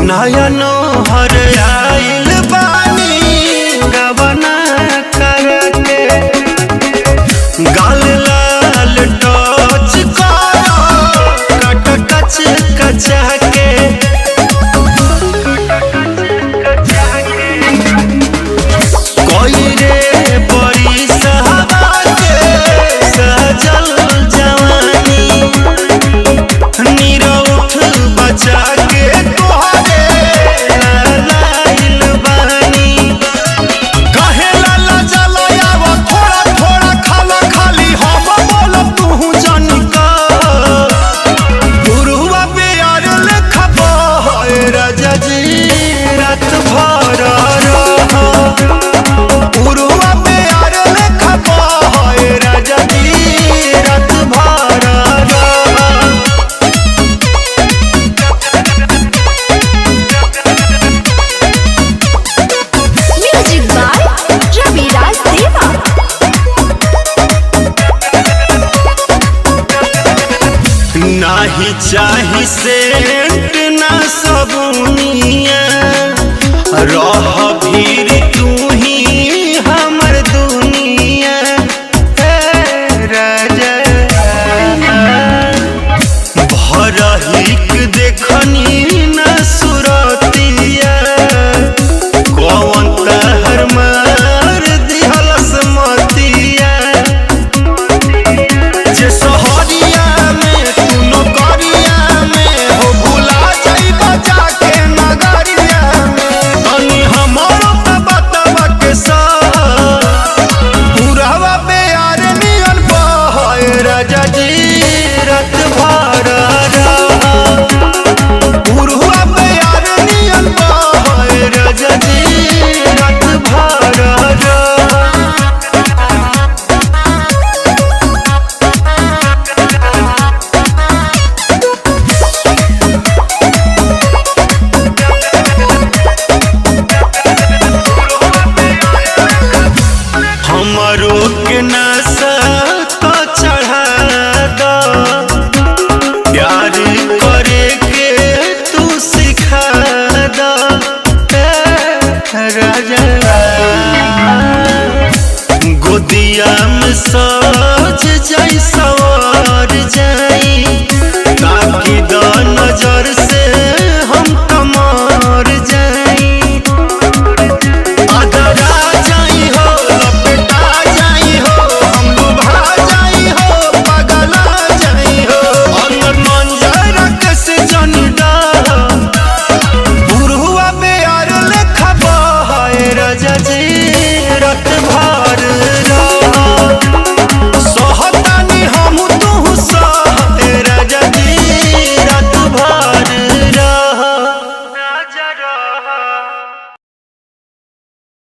नयनो हर आइल बानी गबना करके गाल लाल टच करो कट कच कचा के कोई रे बड़ी सहबा के सजल जवानी नीरो उठ बचा के नाही चाही सेंट ना सबुनिया रह भीर तू ही हमर दुनिया राजा भरहिक देखनी ना सुरतिया कौन तहर मार दिहलस मतिया जे सहरिया हमरो के नशा तो चढ़ा दो प्यार करे के तू सिखा दो राजा गोदिया में